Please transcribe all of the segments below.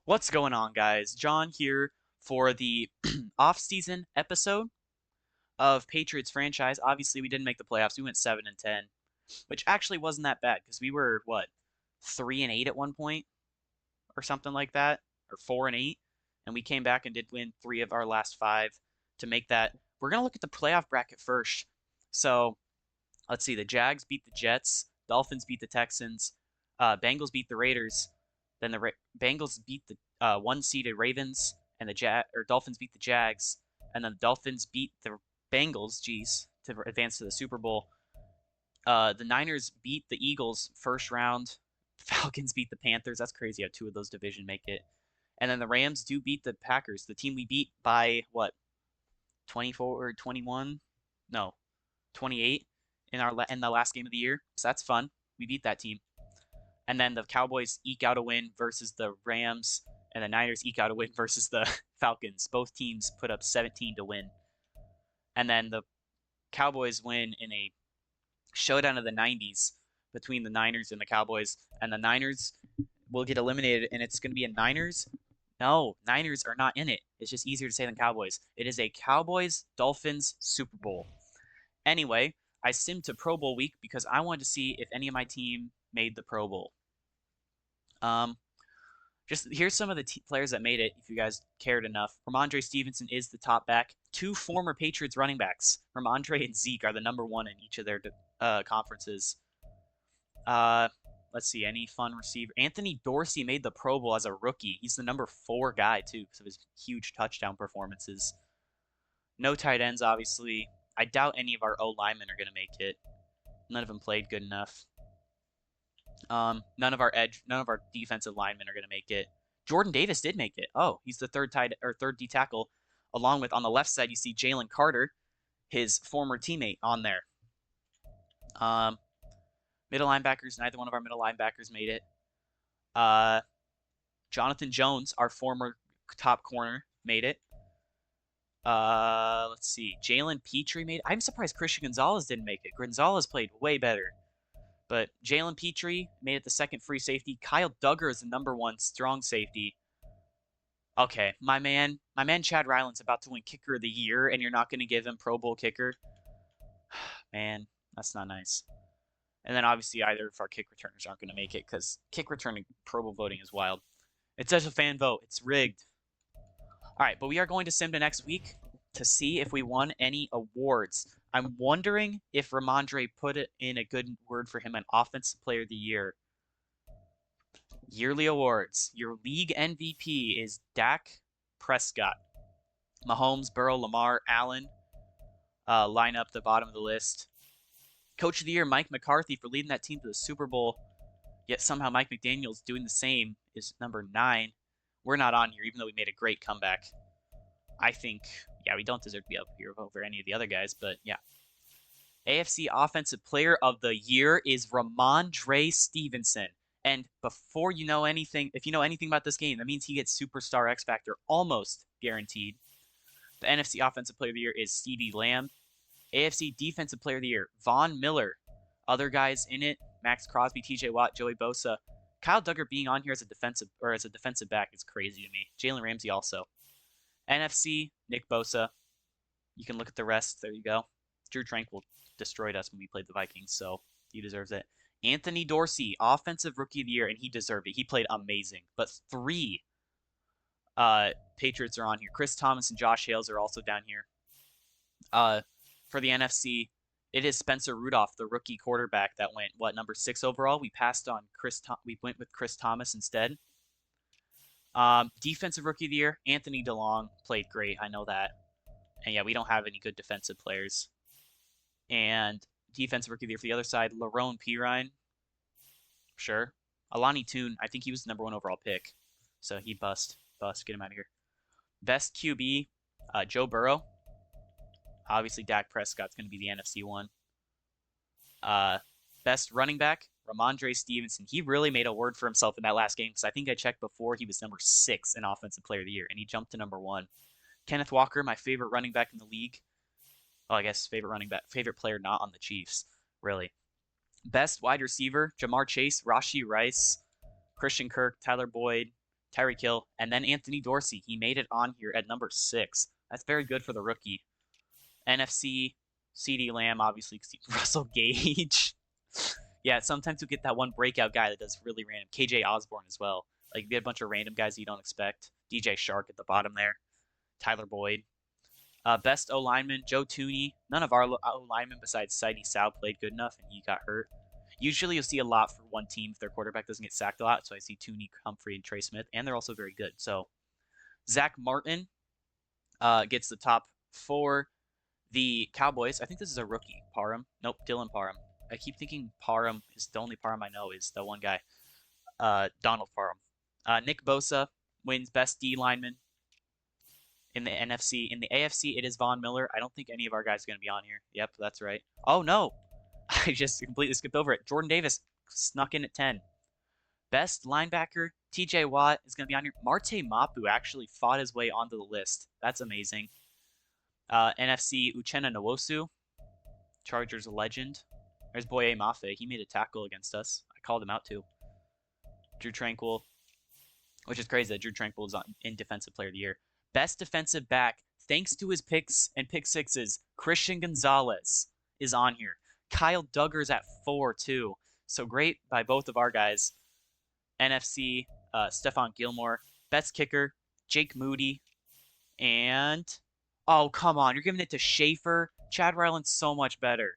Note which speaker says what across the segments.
Speaker 1: What's going on, guys? John here for the off-season episode of Patriots Franchise. Obviously, we didn't make the playoffs. We went 7-10, which actually wasn't that bad because we were what 3-8 at one point or something like that, or 4-8, and we came back and did win three of our last five to make that. We're gonna look at the playoff bracket first. So let's see. The Jags beat the Jets. Dolphins beat the Texans. Bengals beat the Raiders. Then the Bengals beat the one-seeded Ravens, and the Dolphins beat the Jags, and then the Dolphins beat the Bengals. Geez, to advance to the Super Bowl. The Niners beat the Eagles first round. Falcons beat the Panthers. That's crazy how two of those division make it. And then the Rams do beat the Packers, the team we beat by what, 24 or 21? No, 28 in the last game of the year. So that's fun. We beat that team. And then the Cowboys eke out a win versus the Rams, and the Niners eke out a win versus the Falcons. Both teams put up 17 to win. And then the Cowboys win in a showdown of the 90s between the Niners and the Cowboys. And the Niners will get eliminated, and it's going to be a Niners. No, Niners are not in it. It's just easier to say than Cowboys. It is a Cowboys-Dolphins Super Bowl. Anyway, I simmed to Pro Bowl week because I wanted to see if any of my team made the Pro Bowl. Just here's some of the players that made it, if you guys cared enough. Ramondre Stevenson is the top back. Two former Patriots running backs, Ramondre and Zeke, are the number one in each of their conferences. Let's see, any fun receiver. Anthony Dorsey made the Pro Bowl as a rookie. He's the number 4 guy, too, because of his huge touchdown performances. No tight ends, obviously. I doubt any of our O linemen are going to make it. None of them played good enough. None of our defensive linemen are going to make it. Jordan Davis did make it. Oh, he's the third D tackle. Along with, on the left side, you see Jalen Carter, his former teammate, on there. Middle linebackers, neither one of our middle linebackers made it. Jonathan Jones, our former top corner, made it. Let's see. Jalen Petrie made it. I'm surprised Christian Gonzalez didn't make it. Gonzalez played way better. But Jalen Petrie made it the second free safety. Kyle Duggar is the number 1 strong safety. Okay, my man Chad Ryland's about to win Kicker of the Year, and you're not going to give him Pro Bowl kicker? Man, that's not nice. And then obviously either of our kick returners aren't going to make it because kick returning Pro Bowl voting is wild. It's just a fan vote. It's rigged. All right, but we are going to sim to next week to see if we won any awards. I'm wondering if Ramondre put it in a good word for him an Offensive Player of the Year. Yearly awards. Your league MVP is Dak Prescott. Mahomes, Burrow, Lamar, Allen line up the bottom of the list. Coach of the Year, Mike McCarthy, for leading that team to the Super Bowl. Yet somehow Mike McDaniel's doing the same, is number 9. We're not on here, even though we made a great comeback. I think, yeah, we don't deserve to be up here over any of the other guys, but yeah. AFC Offensive Player of the Year is Ramondre Stevenson. And before you know anything, if you know anything about this game, that means he gets Superstar X Factor almost guaranteed. The NFC Offensive Player of the Year is CeeDee Lamb. AFC Defensive Player of the Year, Von Miller. Other guys in it, Max Crosby, TJ Watt, Joey Bosa. Kyle Duggar being on here as a defensive back is crazy to me. Jalen Ramsey also. NFC, Nick Bosa. You can look at the rest. There you go. Drew Tranquil destroyed us when we played the Vikings, so he deserves it. Anthony Dorsey, Offensive Rookie of the Year, and he deserved it. He played amazing. But 3 Patriots are on here. Chris Thomas and Josh Hales are also down here. For the NFC, it is Spencer Rudolph, the rookie quarterback that went, number 6 overall? We passed on we went with Chris Thomas instead. Defensive Rookie of the Year, Anthony DeLong played great. I know that. And yeah, we don't have any good defensive players. And Defensive Rookie of the Year for the other side, Larone Pirine. Sure. Alani Toon, I think he was the number 1 overall pick. So he bust. Get him out of here. Best QB, Joe Burrow. Obviously, Dak Prescott's going to be the NFC one. Best running back, Ramondre Stevenson. He really made a word for himself in that last game because I think I checked before he was number 6 in Offensive Player of the Year, and he jumped to number 1. Kenneth Walker, my favorite running back in the league. Well, I guess favorite player not on the Chiefs, really. Best wide receiver, Jamar Chase, Rashee Rice, Christian Kirk, Tyler Boyd, Tyreek Hill, and then Anthony Dorsey. He made it on here at number 6. That's very good for the rookie. NFC, CeeDee Lamb, obviously, Russell Gage. Yeah, sometimes you get that one breakout guy that does really random. KJ Osborne as well. Like, you get a bunch of random guys you don't expect. DJ Shark at the bottom there. Tyler Boyd. Best O lineman, Joe Tooney. None of our O linemen besides Sidney Sow played good enough, and he got hurt. Usually you'll see a lot for one team if their quarterback doesn't get sacked a lot. So I see Tooney, Humphrey, and Trey Smith, and they're also very good. So Zach Martin gets the top 4. The Cowboys, I think this is a rookie. Parham. Nope, Dylan Parham. I keep thinking Parham is the only Parham I know is the one guy. Donald Parham. Nick Bosa wins best D lineman in the NFC. In the AFC, it is Von Miller. I don't think any of our guys are going to be on here. Yep, that's right. Oh, no. I just completely skipped over it. Jordan Davis snuck in at 10. Best linebacker, TJ Watt is going to be on here. Marte Mapu actually fought his way onto the list. That's amazing. NFC, Uchenna Nwosu, Chargers legend. There's Boye Mafe. He made a tackle against us. I called him out too. Drew Tranquil, which is crazy that Drew Tranquil is in Defensive Player of the Year. Best defensive back, thanks to his picks and pick sixes, Christian Gonzalez is on here. Kyle Duggar's at 4 too. So great by both of our guys. NFC, Stephon Gilmore. Best kicker, Jake Moody. And, oh, come on. You're giving it to Schaefer. Chad Ryland's so much better.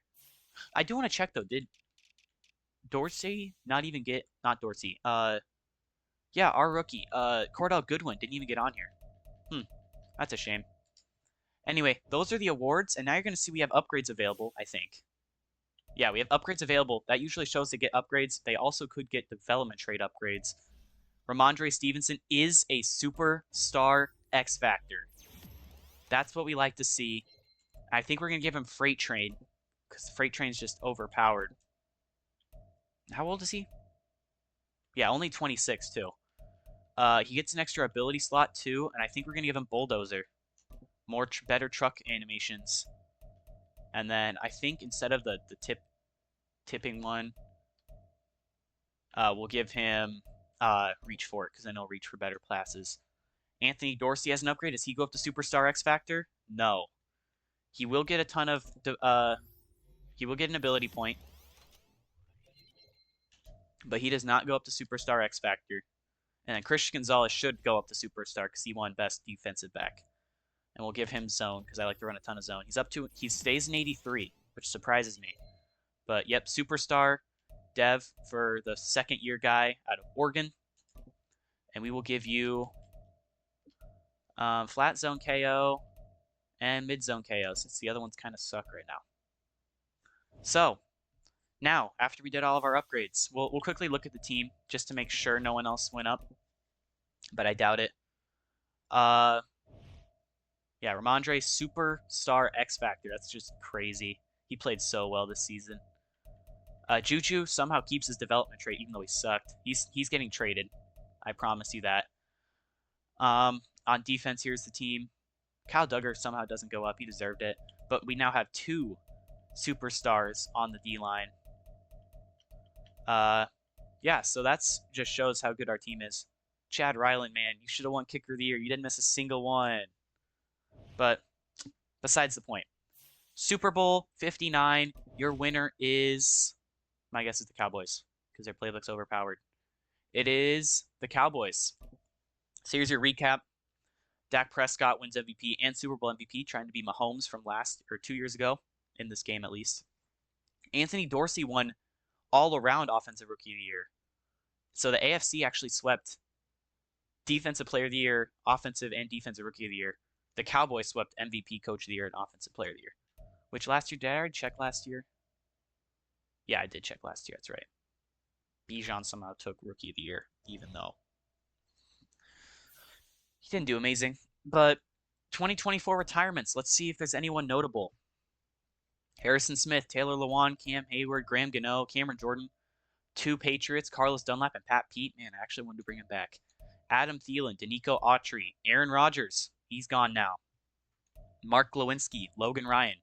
Speaker 1: I do want to check, though. Did Dorsey not even get... Not Dorsey. Yeah, our rookie. Cordell Goodwin didn't even get on here. That's a shame. Anyway, those are the awards. And now you're going to see we have upgrades available, I think. Yeah, we have upgrades available. That usually shows they get upgrades. They also could get development trade upgrades. Ramondre Stevenson is a superstar X Factor. That's what we like to see. I think we're going to give him Freight Train because Freight Train's just overpowered. How old is he? Yeah, only 26 too. He gets an extra ability slot too, and I think we're going to give him Bulldozer. Better truck animations. And then I think instead of the tipping one, we'll give him Reach for it because I know Reach for better classes. Anthony Dorsey has an upgrade. Does he go up to Superstar X Factor? No. He will get a ton of... he will get an ability point. But he does not go up to Superstar X Factor. And then Christian Gonzalez should go up to Superstar because he won Best Defensive Back. And we'll give him Zone because I like to run a ton of Zone. He stays in 83, which surprises me. But yep, Superstar Dev for the second-year guy out of Oregon. And we will give you Flat Zone KO and Mid Zone KO since the other ones kind of suck right now. So, now, after we did all of our upgrades, we'll quickly look at the team just to make sure no one else went up. But I doubt it. Yeah, Ramondre, Superstar X Factor. That's just crazy. He played so well this season. Juju somehow keeps his development trait even though he sucked. He's getting traded. I promise you that. On defense, here's the team. Kyle Duggar somehow doesn't go up. He deserved it. But we now have 2 superstars on the D-line. Yeah, so that's just shows how good our team is. Chad Ryland, man, you should have won Kicker of the Year. You didn't miss a single one. But besides the point. Super Bowl 59, your winner is... My guess is the Cowboys, because their playbook's overpowered. It is the Cowboys. So here's your recap. Dak Prescott wins MVP and Super Bowl MVP, trying to be Mahomes from 2 years ago, in this game at least. Anthony Dorsey won all-around Offensive Rookie of the Year. So the AFC actually swept Defensive Player of the Year, Offensive and Defensive Rookie of the Year. The Cowboys swept MVP Coach of the Year and Offensive Player of the Year. Which last year, did I already check last year? Yeah, I did check last year, that's right. Bijan somehow took Rookie of the Year, even though he didn't do amazing. But 2024 retirements, let's see if there's anyone notable. Harrison Smith, Taylor Lewan, Cam Hayward, Graham Gano, Cameron Jordan, 2 Patriots, Carlos Dunlap, and Pat Pete. Man, I actually wanted to bring him back. Adam Thielen, Danico Autry, Aaron Rodgers. He's gone now. Mark Glowinski, Logan Ryan.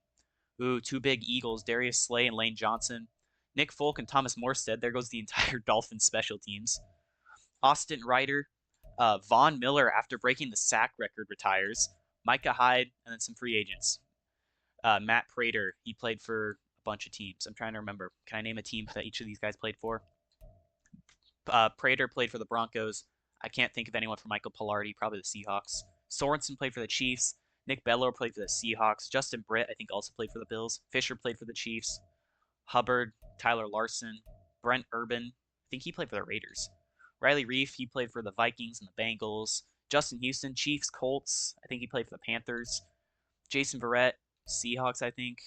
Speaker 1: Ooh, 2 big Eagles, Darius Slay and Lane Johnson. Nick Folk and Thomas Morstead. There goes the entire Dolphins special teams. Austin Ryder, Von Miller, after breaking the sack record, retires. Micah Hyde, and then some free agents. Matt Prater, he played for a bunch of teams. I'm trying to remember. Can I name a team that each of these guys played for? Prater played for the Broncos. I can't think of anyone for Michael Pilardi, probably the Seahawks. Sorensen played for the Chiefs. Nick Bello played for the Seahawks. Justin Britt, I think, also played for the Bills. Fisher played for the Chiefs. Hubbard, Tyler Larson, Brent Urban, I think he played for the Raiders. Riley Reif, he played for the Vikings and the Bengals. Justin Houston, Chiefs, Colts, I think he played for the Panthers. Jason Verrett, Seahawks, I think.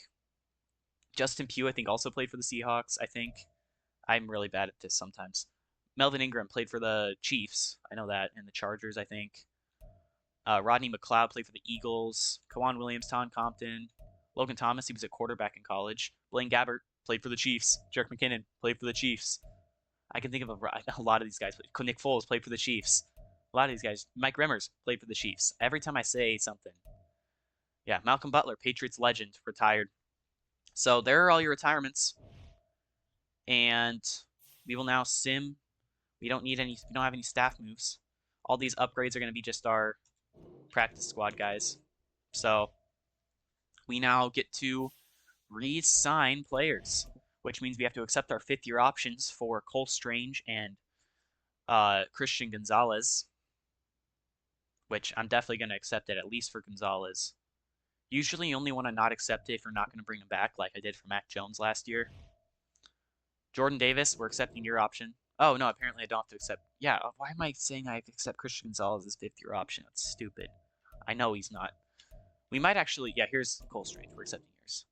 Speaker 1: Justin Pugh, I think, also played for the Seahawks, I think. I'm really bad at this sometimes. Melvin Ingram played for the Chiefs, I know that, and the Chargers, I think. Rodney McLeod played for the Eagles. Kawan Williams, Tom Compton. Logan Thomas, he was a quarterback in college. Blaine Gabbert played for the Chiefs. Jerick McKinnon played for the Chiefs. I can think of a lot of these guys. Nick Foles played for the Chiefs. A lot of these guys. Mike Remmers played for the Chiefs. Every time I say something. Yeah, Malcolm Butler, Patriots legend, retired. So there are all your retirements. And we will now sim. We don't have any staff moves. All these upgrades are going to be just our practice squad guys. So we now get to re-sign players, which means we have to accept our fifth-year options for Cole Strange and Christian Gonzalez, which I'm definitely going to accept it, at least for Gonzalez. Usually you only want to not accept it if you're not going to bring him back, like I did for Mac Jones last year. Jordan Davis, we're accepting your option. Oh, no, apparently I don't have to accept. Yeah, why am I saying I have to accept Christian Gonzalez's fifth-year option? That's stupid. I know he's not. We might actually, yeah, here's Cole Strange. We're accepting yours.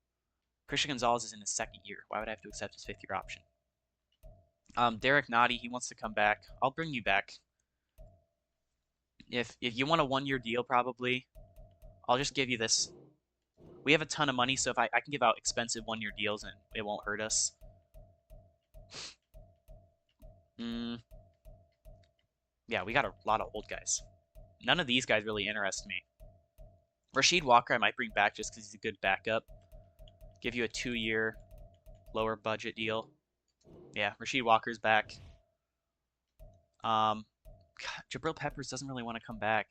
Speaker 1: Christian Gonzalez is in his second year. Why would I have to accept his fifth-year option? Derek Nottie, he wants to come back. I'll bring you back. If you want a one-year deal, probably, I'll just give you this. We have a ton of money, so if I can give out expensive one-year deals and it won't hurt us. Yeah, we got a lot of old guys. None of these guys really interest me. Rasheed Walker I might bring back just because he's a good backup. Give you a 2-year lower budget deal. Yeah, Rasheed Walker's back. God, Jabril Peppers doesn't really want to come back.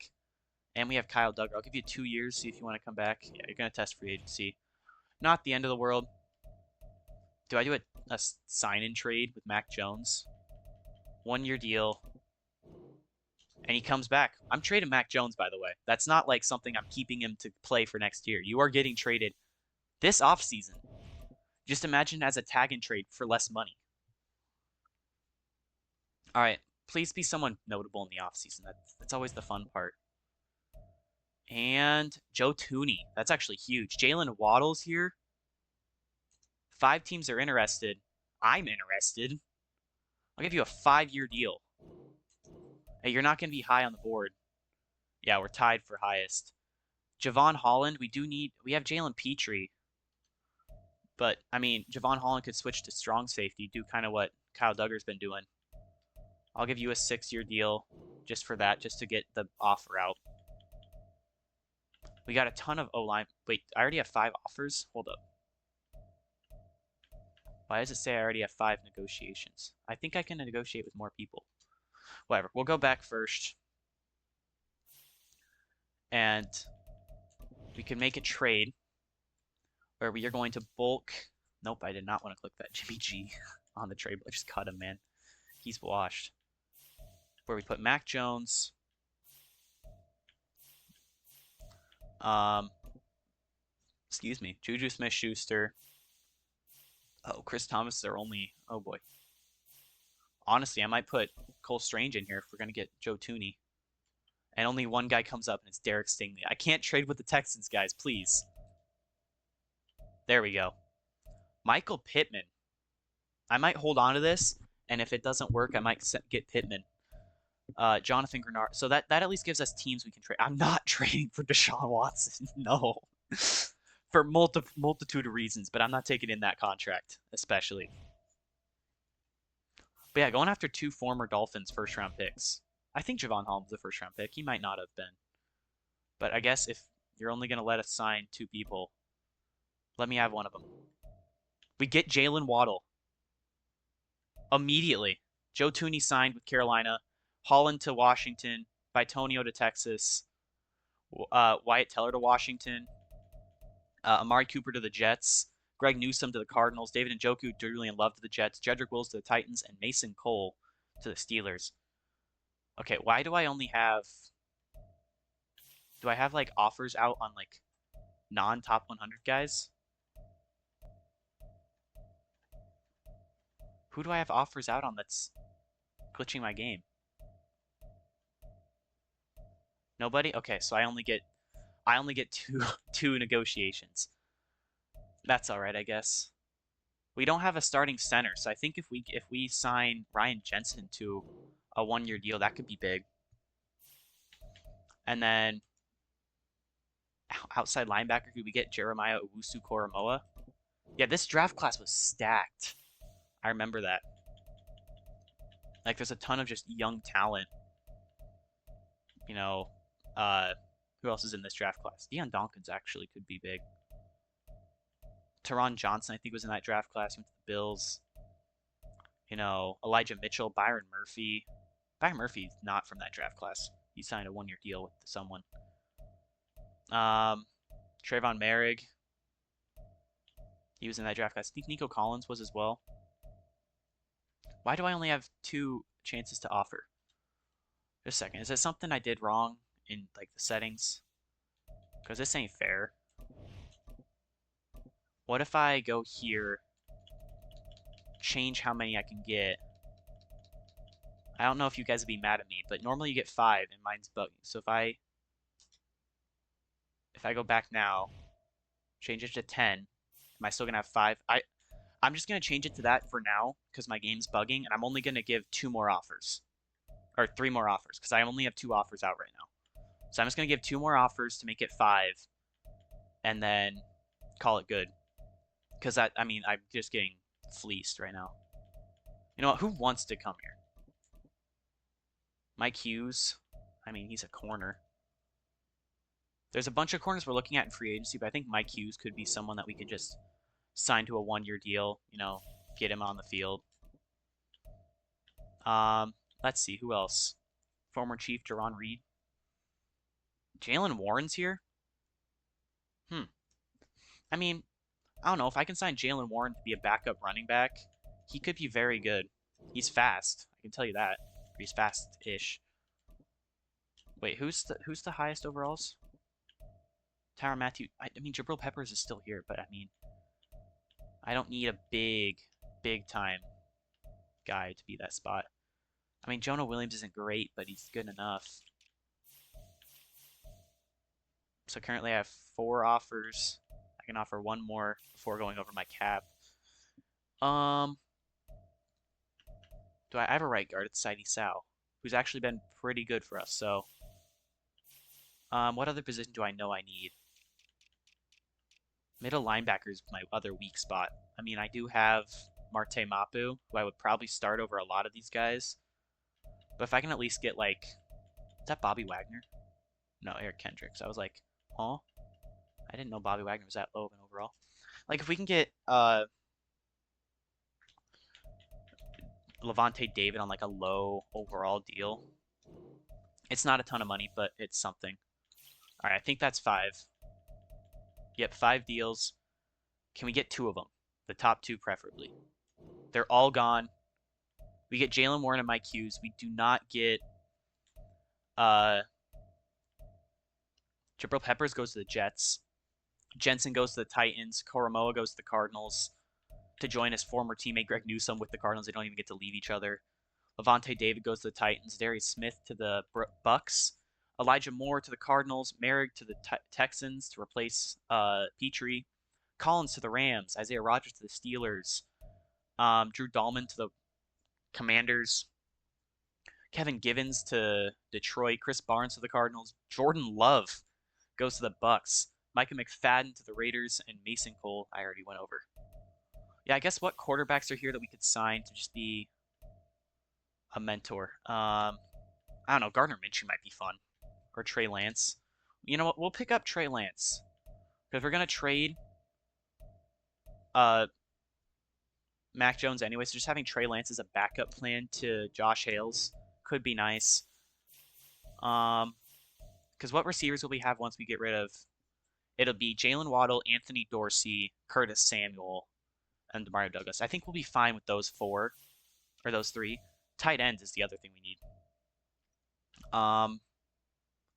Speaker 1: And we have Kyle Duggar. I'll give you 2 years, see if you want to come back. Yeah, you're going to test free agency. Not the end of the world. Do I do a sign-in trade with Mac Jones? 1-year deal. And he comes back. I'm trading Mac Jones, by the way. That's not like something I'm keeping him to play for next year. You are getting traded this offseason. Just imagine as a tag and trade for less money. All right. Please be someone notable in the offseason. That's always the fun part. And Joe Thuney. That's actually huge. Jalen Waddle's here. 5 teams are interested. I'm interested. I'll give you a 5-year deal. Hey, you're not going to be high on the board. Yeah, we're tied for highest. Javon Holland, we have Jalen Petrie. But, I mean, Javon Holland could switch to strong safety, do kind of what Kyle Duggar's been doing. I'll give you a 6-year deal just for that, just to get the offer out. We got a ton of O-line. Wait, I already have 5 offers? Hold up. Why does it say I already have 5 negotiations? I think I can negotiate with more people. Whatever. We'll go back first. And we can make a trade where we are going to bulk. Nope, I did not want to click that Jimmy G on the trade. I just cut him, man. He's washed. Where we put Mac Jones. Excuse me. Juju Smith-Schuster. Oh, Chris Thomas is our only. Oh boy. Honestly, I might put Cole Strange in here if we're going to get Joe Thuney. And only one guy comes up, and it's Derek Stingley. I can't trade with the Texans, guys, please. There we go. Michael Pittman. I might hold on to this, and if it doesn't work, I might get Pittman. Jonathan Grenard. So that at least gives us teams we can trade. I'm not trading for Deshaun Watson. No. For multitude of reasons, but I'm not taking in that contract, especially. But yeah, going after 2 former Dolphins first-round picks. I think Javon Holland was a first-round pick. He might not have been. But I guess if you're only going to let us sign 2 people, let me have one of them. We get Jalen Waddle. Immediately. Joe Thuney signed with Carolina. Holland to Washington. Bitonio to Texas, Wyatt Teller to Washington, Amari Cooper to the Jets, Greg Newsome to the Cardinals, David Njoku, Julian Love to the Jets, Jedrick Wills to the Titans, and Mason Cole to the Steelers. Okay, why do I only have... Do I have, like, offers out on, like, non-top 100 guys? Who do I have offers out on that's glitching my game? Nobody? Okay, so I only get two two negotiations. That's all right, I guess. We don't have a starting center, so I think if we sign Ryan Jensen to a 1-year deal, that could be big. And then outside linebacker, could we get Jeremiah Owusu-Koramoah? Yeah, this draft class was stacked. I remember that. Like, there's a ton of just young talent. You know, uh, who else is in this draft class? Deion Dawkins actually could be big. Teron Johnson, I think, was in that draft class. He went to the Bills. You know, Elijah Mitchell, Byron Murphy. Byron Murphy's not from that draft class. He signed a 1-year deal with someone. Trayvon Merrick. He was in that draft class. I think Nico Collins was as well. Why do I only have 2 chances to offer? Just a second. Is that something I did wrong in, like, the settings? Because this ain't fair. What if I go here, change how many I can get? I don't know if you guys would be mad at me, but normally you get 5 and mine's bugging. So if I go back now, change it to 10, am I still gonna have 5? I'm just gonna change it to that for now because my game's bugging, and I'm only gonna give 2 more offers. Or 3 more offers, because I only have 2 offers out right now. So I'm just gonna give 2 more offers to make it 5, and then call it good. Because I mean, I'm just getting fleeced right now. You know what? Who wants to come here? Mike Hughes. I mean, he's a corner. There's a bunch of corners we're looking at in free agency, but I think Mike Hughes could be someone that we could just sign to a 1-year deal. You know, get him on the field. Let's see, who else? Former Chief Jerron Reed. Jalen Warren's here? I mean, I don't know. If I can sign Jalen Warren to be a backup running back, he could be very good. He's fast. I can tell you that. He's fast-ish. Wait, who's the highest overalls? Tyrann Mathieu. I mean, Jabril Peppers is still here, but I mean, I don't need a big time guy to be that spot. I mean, Jonah Williams isn't great, but he's good enough. So currently I have 4 offers. I can offer 1 more before going over my cap. Do I have a right guard? It's Sidney Sal, who's actually been pretty good for us. So, what other position do I know I need? Middle linebacker is my other weak spot. I mean, I do have Marte Mapu, who I would probably start over a lot of these guys. But if I can at least get, like... Is that Bobby Wagner? No, Eric Kendricks. I was like, huh? I didn't know Bobby Wagner was that low of an overall. Like, if we can get Levante David on, like, a low overall deal. It's not a ton of money, but it's something. All right, I think that's 5. Yep, 5 deals. Can we get 2 of them? The top 2 preferably. They're all gone. We get Jalen Warren and Mike Hughes. We do not get Jabril Peppers goes to the Jets. Jensen goes to the Titans. Koramoah goes to the Cardinals to join his former teammate Greg Newsome with the Cardinals. They don't even get to leave each other. Levante David goes to the Titans. Darius Smith to the Bucks. Elijah Moore to the Cardinals. Merrick to the Texans to replace Petrie. Collins to the Rams. Isaiah Rodgers to the Steelers. Drew Dahlman to the Commanders. Kevin Givens to Detroit. Chris Barnes to the Cardinals. Jordan Love goes to the Bucks. Micah McFadden to the Raiders. And Mason Cole, I already went over. Yeah, I guess what quarterbacks are here that we could sign to just be a mentor? I don't know. Gardner Minshew might be fun. Or Trey Lance. You know what? We'll pick up Trey Lance. Because we're going to trade Mac Jones anyway, so just having Trey Lance as a backup plan to Josh Hales could be nice. Because what receivers will we have once we get rid of? It'll be Jalen Waddle, Anthony Dorsey, Curtis Samuel, and Demario Douglas. I think we'll be fine with those four or those three. Tight ends is the other thing we need.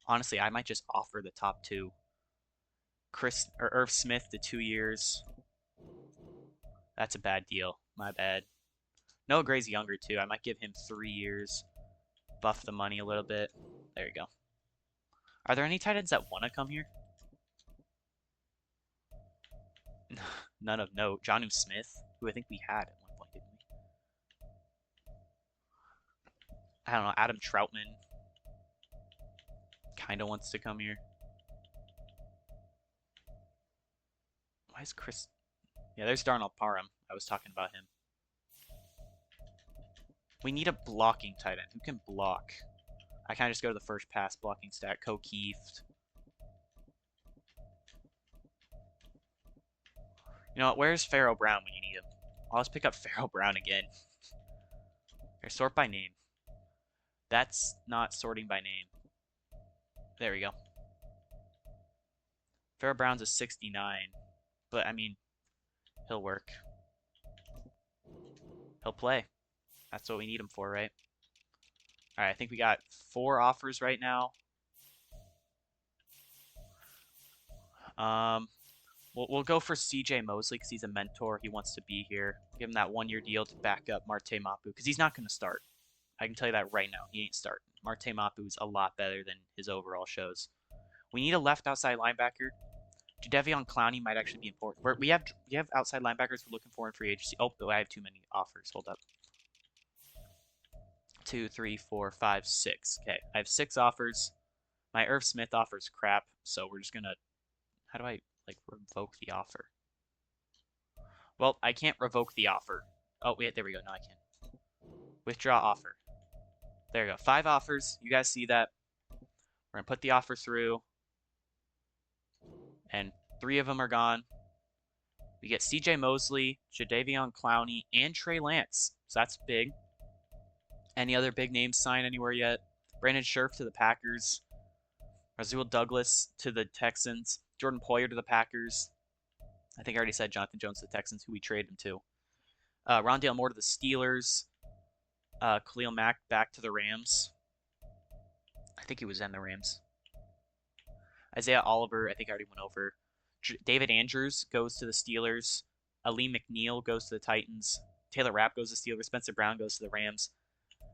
Speaker 1: Honestly, I might just offer the top two. Chris or Irv Smith to 2 years. That's a bad deal. My bad. Noah Gray's younger too. I might give him 3 years. Buff the money a little bit. There you go. Are there any tight ends that want to come here? None of note. Jonnu Smith, who I think we had at one point, didn't we? I don't know. Adam Troutman kind of wants to come here. Why is Chris... Yeah, there's Darnell Parham. I was talking about him. We need a blocking tight end. Who can block? I kind of just go to the first pass blocking stat. O'Keefe. You know what? Where's Pharaoh Brown when you need him? I'll just pick up Pharaoh Brown again. Here, sort by name. That's not sorting by name. There we go. Pharaoh Brown's a 69. But, I mean, he'll work. He'll play. That's what we need him for, right? All right, I think we got 4 offers right now. We'll go for C.J. Mosley because he's a mentor. He wants to be here. Give him that 1-year deal to back up Marte Mapu because he's not going to start. I can tell you that right now. He ain't starting. Marte Mapu's a lot better than his overall shows. We need a left outside linebacker. Jadeveon Clowney might actually be important. We have outside linebackers we're looking for in free agency. Oh, I have too many offers. Hold up. 2, 3, 4, 5, 6. Okay, I have 6 offers. My Irv Smith offer's crap, so we're just gonna... How do I, like, revoke the offer? Well, I can't revoke the offer. Oh, wait, there we go. No, I can. Withdraw offer. There we go. 5 offers. You guys see that? We're gonna put the offer through. And 3 of them are gone. We get C.J. Mosley, Jadeveon Clowney, and Trey Lance. So that's big. Any other big names signed anywhere yet? Brandon Scherf to the Packers. Rasul Douglas to the Texans. Jordan Poyer to the Packers. I think I already said Jonathan Jones to the Texans, who we traded him to. Rondale Moore to the Steelers. Khalil Mack back to the Rams. I think he was in the Rams. Isaiah Oliver, I think I already went over. David Andrews goes to the Steelers. Ali McNeil goes to the Titans. Taylor Rapp goes to the Steelers. Spencer Brown goes to the Rams.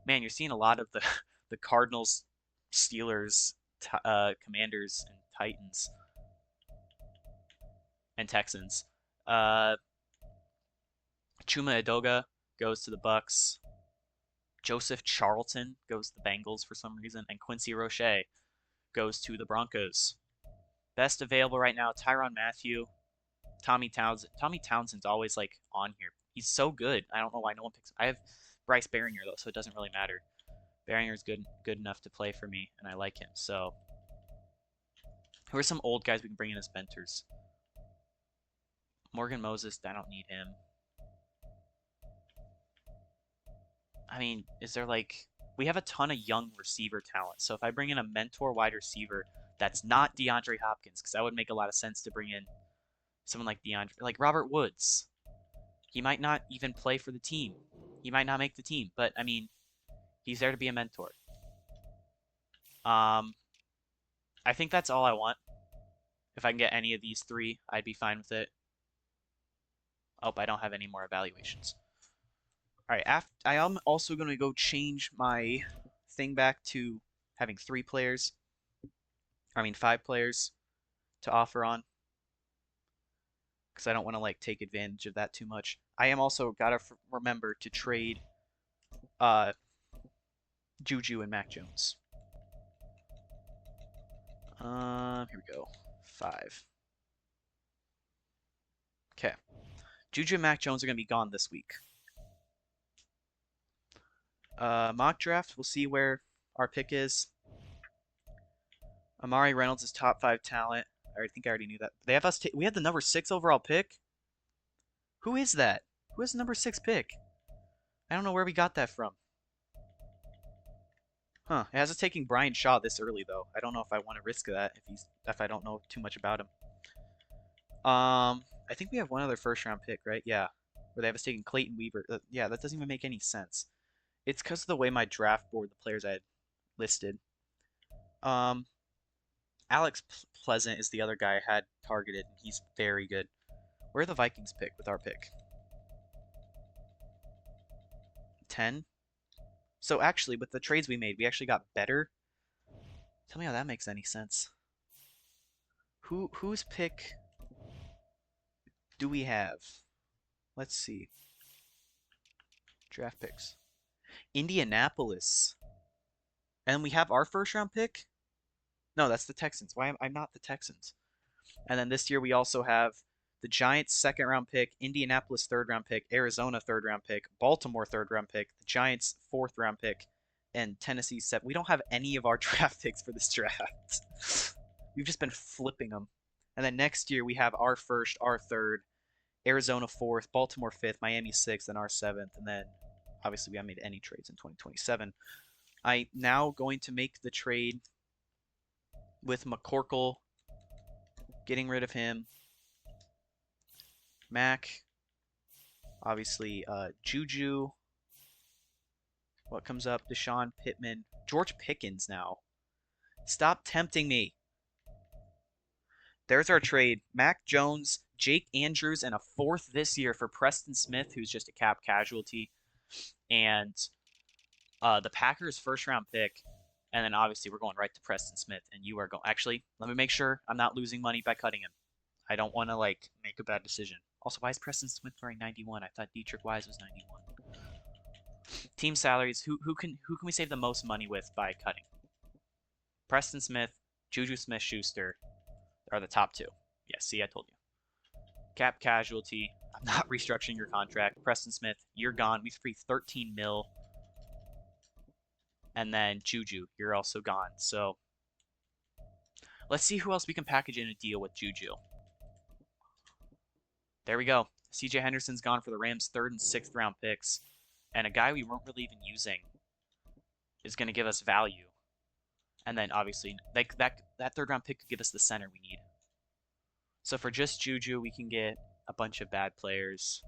Speaker 1: Man, you're seeing a lot of the Cardinals, Steelers, Commanders, and Titans. And Texans. Chuma Edoga goes to the Bucks. Joseph Charlton goes to the Bengals for some reason. And Quincy Roche goes to the Broncos. Best available right now, Tyrann Mathieu, Tommy Townsend. Tommy Townsend's always, like, on here. He's so good. I don't know why no one picks him. I have Bryce Baringer, though, so it doesn't really matter. Baringer's good enough to play for me, and I like him. So, who are some old guys we can bring in as mentors? Morgan Moses, I don't need him. I mean, is there, like... We have a ton of young receiver talent, so if I bring in a mentor wide receiver that's not DeAndre Hopkins, because that would make a lot of sense to bring in someone like DeAndre, like Robert Woods. He might not even play for the team. He might not make the team, but, I mean, he's there to be a mentor. I think that's all I want. If I can get any of these 3, I'd be fine with it. Oh, I don't have any more evaluations. All right, I am also going to go change my thing back to having 5 players to offer on. Because I don't want to, like, take advantage of that too much. I am also got to remember to trade Juju and Mac Jones. Here we go. 5. Okay. Juju and Mac Jones are going to be gone this week. Mock draft, we'll see where our pick is. Amari Reynolds is top 5 talent. I think I already knew that. They have us. We had the number 6 overall pick. Who is that? Who has the number 6 pick? I don't know where we got that from. Huh. It has us taking Brian Shaw this early though. I don't know if I want to risk that if I don't know too much about him. I think we have one other first round pick, right? Yeah. Where they have us taking Clayton Weaver. Yeah, that doesn't even make any sense. It's because of the way my draft board, the players I had listed. Um, Alex Pleasant is the other guy I had targeted, and he's very good. Where are the Vikings pick with our pick? 10? So actually, with the trades we made, we actually got better. Tell me how that makes any sense. Whose pick do we have? Let's see. Draft picks. Indianapolis. And we have our first round pick? No, that's the Texans. Why am I not the Texans? And then this year we also have the Giants second round pick, Indianapolis third round pick, Arizona third round pick, Baltimore third round pick, the Giants fourth round pick, and Tennessee seventh. We don't have any of our draft picks for this draft. We've just been flipping them. And then next year we have our first, our third, Arizona fourth, Baltimore fifth, Miami sixth, and our seventh. And then obviously we haven't made any trades in 2027. I'm now going to make the trade with McCorkle, getting rid of him. Mac, obviously Juju. What comes up? Deshaun Pittman, George Pickens now. Stop tempting me. There's our trade. Mac Jones, Jake Andrews, and a fourth this year for Preston Smith, who's just a cap casualty. And the Packers' first round pick. And then obviously we're going right to Preston Smith. And you are going. Actually, let me make sure I'm not losing money by cutting him. I don't want to make a bad decision. Also, why is Preston Smith wearing 91? I thought Dietrich Wise was 91. Team salaries. Who can we save the most money with by cutting? Preston Smith, Juju Smith-Schuster are the top two. Yeah, see, I told you. Cap casualty. I'm not restructuring your contract. Preston Smith, you're gone. We've free 13 mil. And then Juju, you're also gone. So let's see who else we can package in a deal with Juju. There we go. CJ Henderson's gone for the Rams' third and sixth round picks. And a guy we weren't really even using is going to give us value. And then obviously that third round pick could give us the center we need. So for just Juju, we can get a bunch of bad players.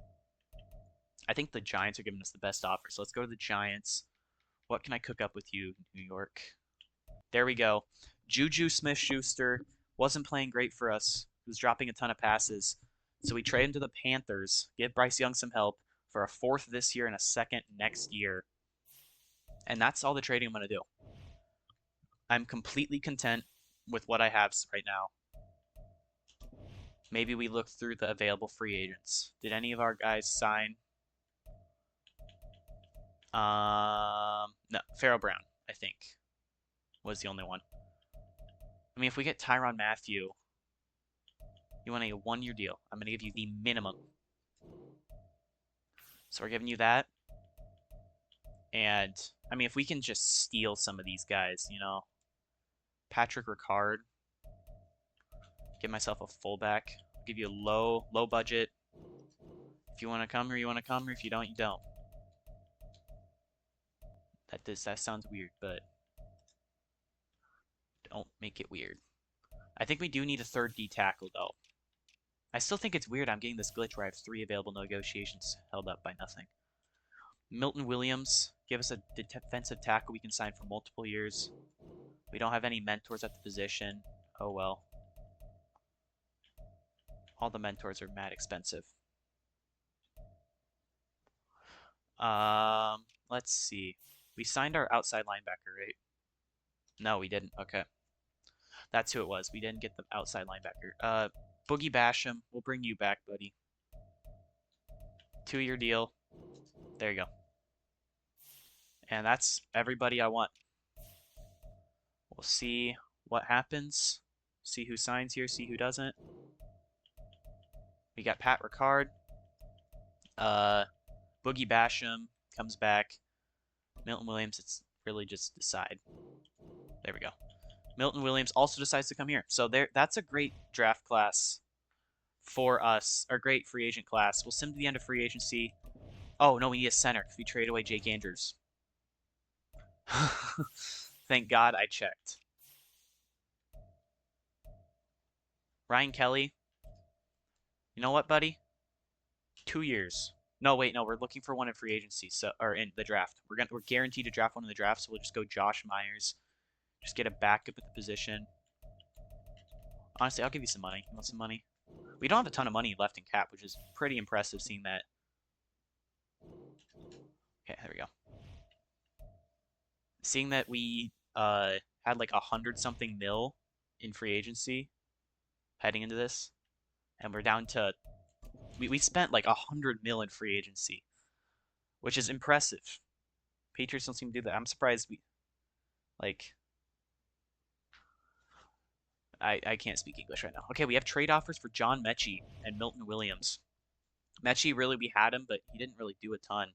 Speaker 1: I think the Giants are giving us the best offer. So let's go to the Giants. What can I cook up with you, New York? There we go. Juju Smith-Schuster wasn't playing great for us. He was dropping a ton of passes. So we trade him to the Panthers, give Bryce Young some help for a fourth this year and a second next year. And that's all the trading I'm going to do. I'm completely content with what I have right now. Maybe we look through the available free agents. Did any of our guys sign? No, Pharaoh Brown, I think, was the only one. I mean, if we get Tyrann Mathieu, you want a one-year deal. I'm going to give you the minimum. So we're giving you that. And, I mean, if we can just steal some of these guys, you know. Patrick Ricard. Get myself a fullback. I'll give you a low budget. If you want to come here, you want to come here. If you don't, you don't. That sounds weird, but don't make it weird. I think we do need a third D tackle, though. I still think it's weird I'm getting this glitch where I have 3 available negotiations held up by nothing. Milton Williams, give us a defensive tackle we can sign for multiple years. We don't have any mentors at the position. Oh well. All the mentors are mad expensive. Let's see. We signed our outside linebacker, right? No, we didn't. Okay. That's who it was. We didn't get the outside linebacker. Boogie Basham, we'll bring you back, buddy. 2-year deal. There you go. And that's everybody I want. We'll see what happens. See who signs here, see who doesn't. We got Pat Ricard. Boogie Basham comes back. Milton Williams, it's really just decide. There we go. Milton Williams also decides to come here. So that's a great draft class for us, or great free agent class. We'll sim to the end of free agency. Oh, no, we need a center because we trade away Jake Andrews. Thank God I checked. Ryan Kelly. You know what, buddy? 2 years. No, wait, no, we're looking for one in free agency, so or in the draft. We're guaranteed to draft one in the draft, so we'll just go Josh Myers. Just get a backup at the position. Honestly, I'll give you some money. You want some money? We don't have a ton of money left in cap, which is pretty impressive seeing that. Okay, there we go. Seeing that we had like 100-something mil in free agency heading into this, and we're down to we spent like 100 mil in free agency, which is impressive. Patriots don't seem to do that. I'm surprised we like I can't speak English right now. Okay, we have trade offers for John Mechie and Milton Williams. Mechie, really, we had him, but he didn't really do a ton.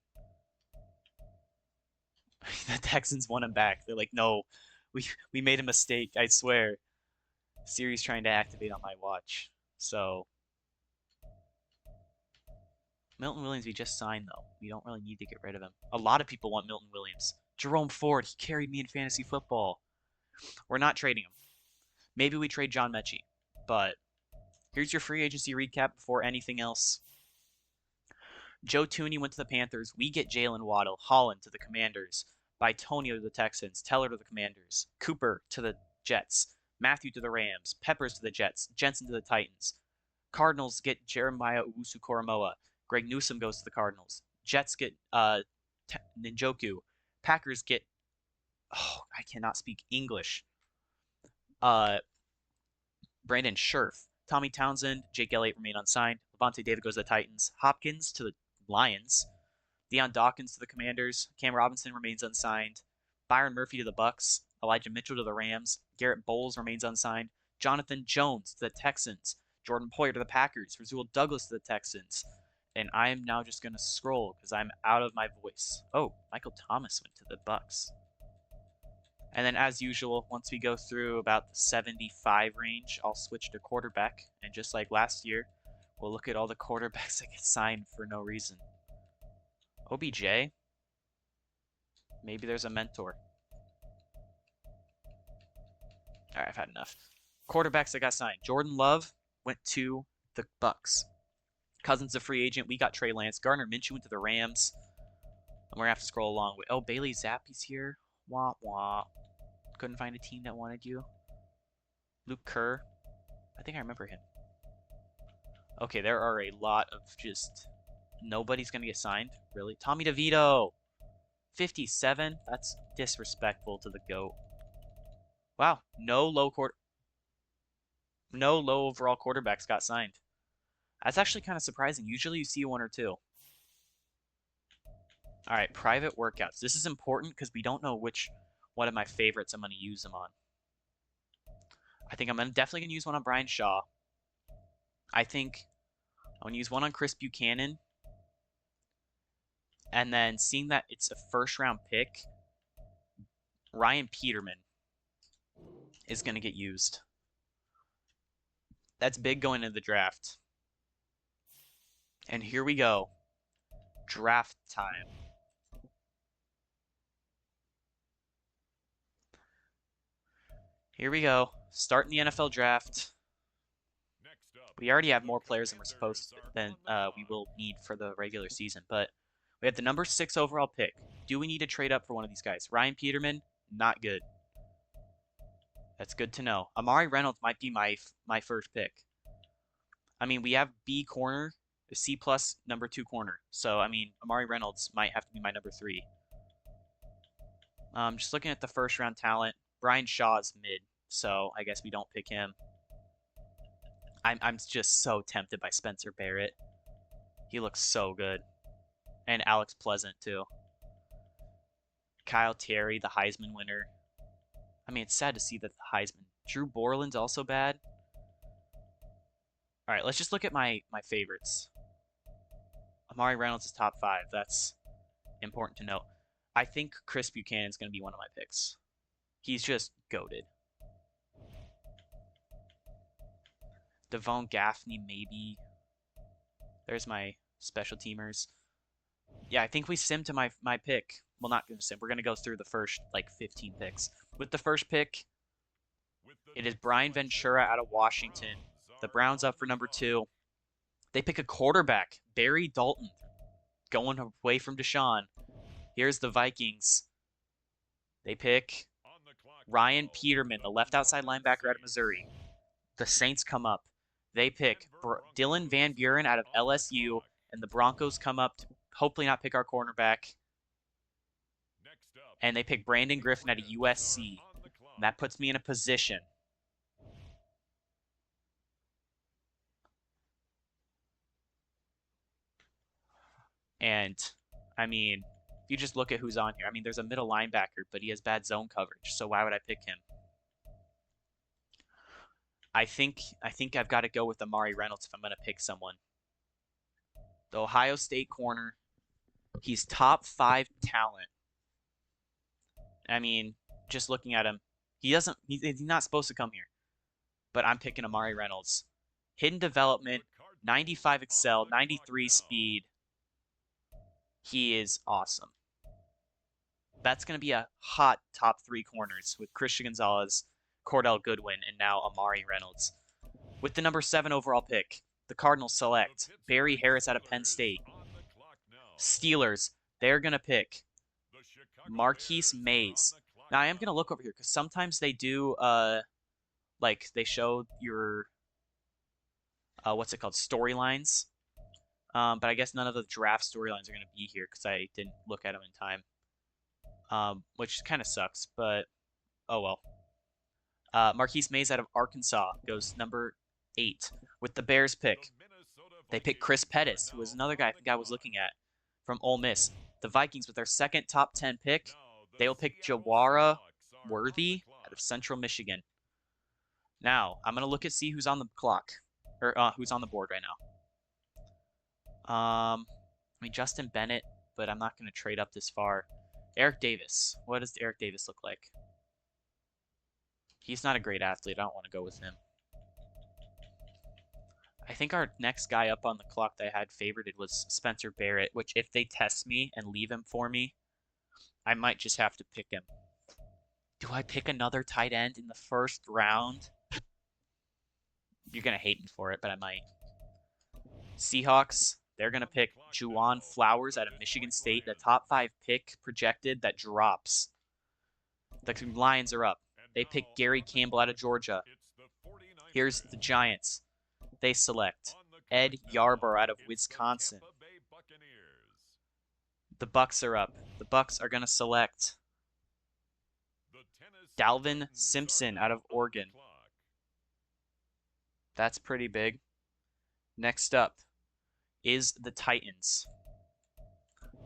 Speaker 1: The Texans want him back. They're like, no, we made a mistake. I swear. Siri's trying to activate on my watch. So Milton Williams, we just signed though. We don't really need to get rid of him. A lot of people want Milton Williams. Jerome Ford, he carried me in fantasy football. We're not trading him. Maybe we trade John Mechie, but here's your free agency recap before anything else. Joe Tooney went to the Panthers. We get Jalen Waddle. Holland to the Commanders. Bitonio to the Texans. Teller to the Commanders. Cooper to the Jets. Matthew to the Rams. Peppers to the Jets. Jensen to the Titans. Cardinals get Jeremiah Owusu-Koramoah. Greg Newsome goes to the Cardinals. Jets get Njoku. Packers get I cannot speak English. Brandon Scherf. Tommy Townsend, Jake Elliott remain unsigned. Levante David goes to the Titans. Hopkins to the Lions. Deion Dawkins to the Commanders. Cam Robinson remains unsigned. Byron Murphy to the Bucks. Elijah Mitchell to the Rams. Garrett Bowles remains unsigned. Jonathan Jones to the Texans. Jordan Poyer to the Packers. Rasul Douglas to the Texans. And I am now just going to scroll because I'm out of my voice. Oh, Michael Thomas went to the Bucks. And then, as usual, once we go through about the 75 range, I'll switch to quarterback. And just like last year, we'll look at all the quarterbacks that get signed for no reason. OBJ? Maybe there's a mentor. All right, I've had enough. Quarterbacks that got signed. Jordan Love went to the Bucks. Cousins a free agent. We got Trey Lance. Gardner Minshew went to the Rams. And we're going to have to scroll along. Oh, Bailey Zappi's here. Wah, wah. Couldn't find a team that wanted you. Luke Kerr. I think I remember him. Okay, there are a lot of just... Nobody's going to get signed. Really? Tommy DeVito. 57? That's disrespectful to the GOAT. Wow. No low overall quarterbacks got signed. That's actually kind of surprising. Usually you see one or two. All right, private workouts. This is important because we don't know which one of my favorites I'm going to use them on. I think I'm definitely going to use one on Brian Shaw. I think I'm going to use one on Chris Buchanan. And then seeing that it's a first-round pick, Ryan Peterman is going to get used. That's big going into the draft. And here we go. Draft time. Here we go. Starting the NFL draft. We already have more players than we're supposed to, than we will need for the regular season. But we have the number 6 overall pick. Do we need to trade up for one of these guys? Ryan Peterman, not good. That's good to know. Amari Reynolds might be my first pick. I mean, we have B corner, a C plus number 2 corner. So, I mean, Amari Reynolds might have to be my number 3. Just looking at the first round talent, Brian Shaw is mid, so I guess we don't pick him. I'm just so tempted by Spencer Barrett. He looks so good. And Alex Pleasant, too. Kyle Terry, the Heisman winner. I mean, it's sad to see that the Heisman. Drew Borland's also bad. All right, let's just look at my favorites. Amari Reynolds is top 5. That's important to note. I think Chris Buchanan's going to be one of my picks. He's just goated. Devon Gaffney, maybe. There's my special teamers. Yeah, I think we sim to my pick. Well, not going to sim. We're going to go through the first, like, 15 picks. With the first pick, it is Brian Ventura out of Washington. The Browns up for number 2. They pick a quarterback, Barry Dalton, going away from Deshaun. Here's the Vikings. They pick Ryan Peterman, the left outside linebacker out of Missouri. The Saints come up. They pick Dylan Van Buren out of LSU, and the Broncos come up to hopefully not pick our cornerback. And they pick Brandon Griffin out of USC. And that puts me in a position. And, I mean, if you just look at who's on here, I mean, there's a middle linebacker, but he has bad zone coverage, so why would I pick him? I think I've got to go with Amari Reynolds if I'm going to pick someone. The Ohio State corner, he's top 5 talent. I mean, just looking at him, he's not supposed to come here. But I'm picking Amari Reynolds. Hidden development, 95 excel, 93 speed. He is awesome. That's going to be a hot top 3 corners with Christian Gonzalez, Cordell Goodwin, and now Amari Reynolds. With the number 7 overall pick, the Cardinals select Barry Harris out of Penn State. Steelers, they're going to pick Marquise Mays. Now, I am going to look over here because sometimes they do, like, they show your, what's it called, storylines. But I guess none of the draft storylines are going to be here because I didn't look at them in time. Which kind of sucks, but oh well. Marquise Mays out of Arkansas goes number 8 with the Bears pick. They pick Chris Pettis, who was another guy I think I was looking at from Ole Miss. The Vikings with their second top 10 pick, they will pick Jawara Worthy out of Central Michigan. Now I'm gonna see who's on the clock or who's on the board right now. I mean Justin Bennett, but I'm not gonna trade up this far. Eric Davis. What does Eric Davis look like? He's not a great athlete. I don't want to go with him. I think our next guy up on the clock that I had favorited was Spencer Barrett, which if they test me and leave him for me, I might just have to pick him. Do I pick another tight end in the first round? You're going to hate me for it, but I might. Seahawks, they're going to pick Juwan Flowers out of Michigan State, the top 5 pick projected that drops. The Lions are up. They pick Gary Campbell out of Georgia. Here's the Giants. They select Ed Yarbrough out of Wisconsin. The Bucks are up. The Bucks are going to select Dalvin Simpson out of Oregon. That's pretty big. Next up is the Titans.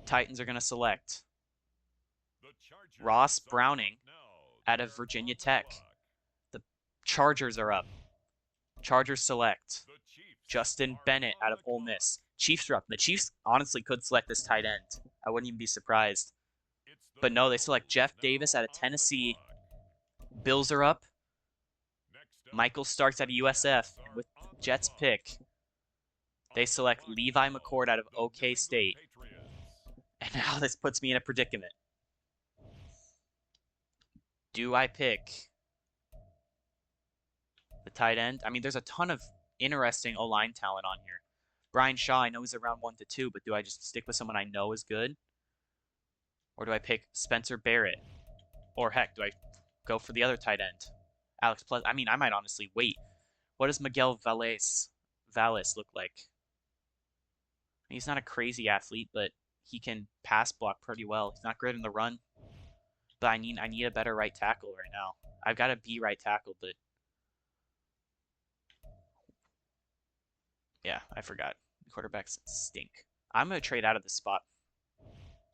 Speaker 1: Titans are going to select Ross Browning out of Virginia Tech. The Chargers are up. Chargers select Justin Bennett out of Ole Miss. Chiefs are up. The Chiefs honestly could select this tight end. I wouldn't even be surprised. But no, they select Jeff Davis out of Tennessee. Bills are up. Michael Starks out of USF. And with Jets pick, they select Levi McCord out of OK State. And now this puts me in a predicament. Do I pick the tight end? I mean, there's a ton of interesting O-line talent on here. Brian Shaw, I know he's around 1 to 2, but do I just stick with someone I know is good? Or do I pick Spencer Barrett? Or heck, do I go for the other tight end? Alex Pleasant. I mean, I might honestly wait. What does Miguel Valles look like? He's not a crazy athlete, but he can pass block pretty well. He's not great in the run. But I need a better right tackle right now. I've got a B right tackle, but yeah, I forgot. Quarterbacks stink. I'm going to trade out of this spot.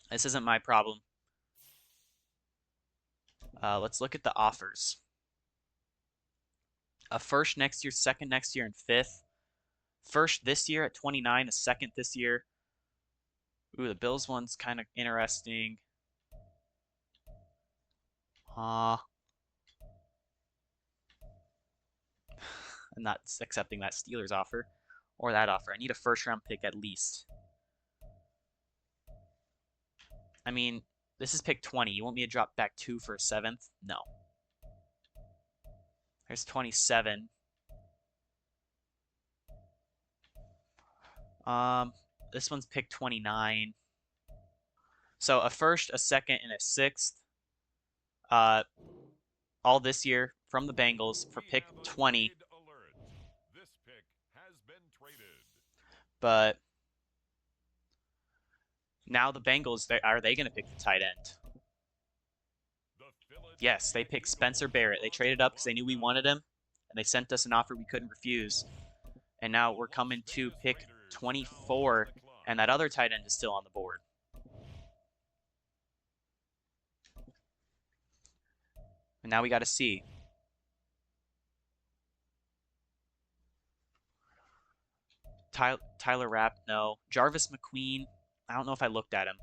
Speaker 1: This isn't my problem. Let's look at the offers. A first next year, second next year, and 5th. First this year at 29, a second this year. Ooh, the Bills one's kind of interesting. I'm not accepting that Steelers offer or that offer. I need a first round pick at least. I mean, This is pick 20. You want me to drop back 2 for a 7th? No. There's 27. This one's pick 29. So a first, a second, and a 6th. All this year from the Bengals for pick 20.
Speaker 2: This pick has been traded.
Speaker 1: But now the Bengals, are they going to pick the tight end? Yes, they picked Spencer Barrett. They traded up because they knew we wanted him, and they sent us an offer we couldn't refuse. And now we're coming to pick 24, and that other tight end is still on the board. And now we got to see. Tyler Rapp, no. Jarvis McQueen, I don't know if I looked at him.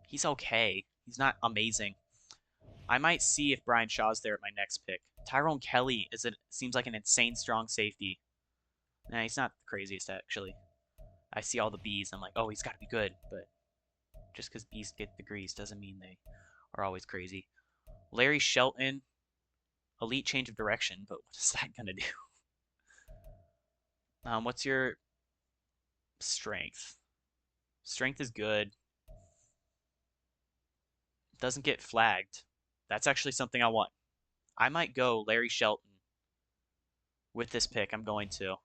Speaker 1: He's okay. He's not amazing. I might see if Brian Shaw's there at my next pick. Tyrone Kelly seems like an insane strong safety. Nah, he's not the craziest, actually. I see all the Bs. I'm like, oh, he's got to be good. But just because Bs get degrees doesn't mean they are always crazy. Larry Shelton, elite change of direction, but what is that going to do? What's your strength? Strength is good. Doesn't get flagged. That's actually something I want. I might go Larry Shelton with this pick. I'm going to.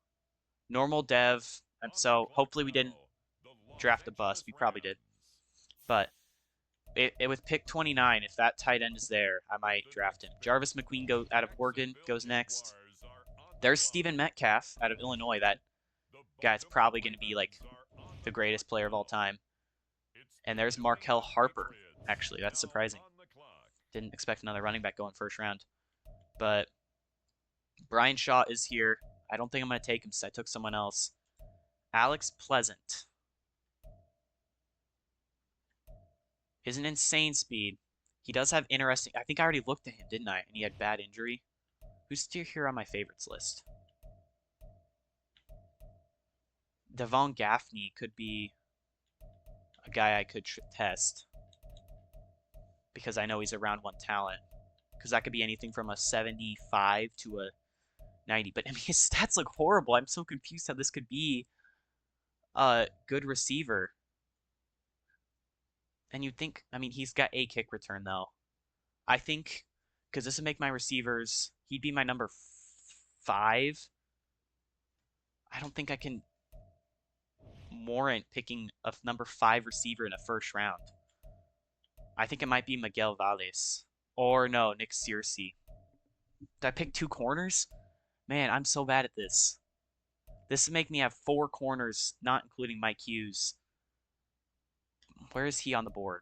Speaker 1: Normal dev, and so hopefully we didn't draft a bust. We probably did. But with pick 29, if that tight end is there, I might draft him. Jarvis McQueen out of Oregon goes next. There's Steven Metcalf out of Illinois. That guy's probably going to be like the greatest player of all time. And there's Markel Harper. Actually, that's surprising. Didn't expect another running back going first round. But Brian Shaw is here. I don't think I'm going to take him since I took someone else. Alex Pleasant is an insane speed. He does have interesting... I think I already looked at him, didn't I? And he had bad injury. Who's still here on my favorites list? Devon Gaffney could be a guy I could test. Because I know he's a round 1 talent. Because that could be anything from a 75 to a 90. But I mean, his stats look horrible. I'm so confused how this could be a good receiver. And you'd think, I mean, he's got a kick return, though. I think, because this would make my receivers, he'd be my number 5. I don't think I can warrant picking a number 5 receiver in a first round. I think it might be Miguel Valles. Or no, Nick Searcy. Did I pick 2 corners? Man, I'm so bad at this. This would make me have 4 corners, not including Mike Hughes. Where is he on the board?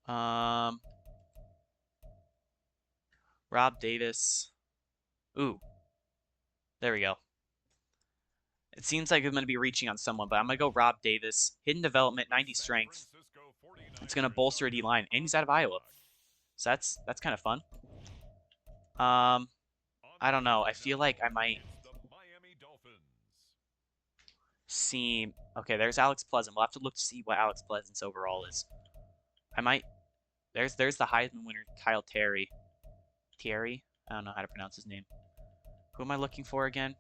Speaker 1: Rob Davis. Ooh. There we go. It seems like I'm going to be reaching on someone, but I'm going to go Rob Davis. Hidden development, 90 strength. It's going to bolster a D-line, and he's out of Iowa. So that's kind of fun. I don't know. I feel like I might see... Okay, there's Alex Pleasant. We'll have to look to see what Alex Pleasant's overall is. I might... There's the Heisman winner, Kyle Terry. Thierry? I don't know how to pronounce his name. Who am I looking for again?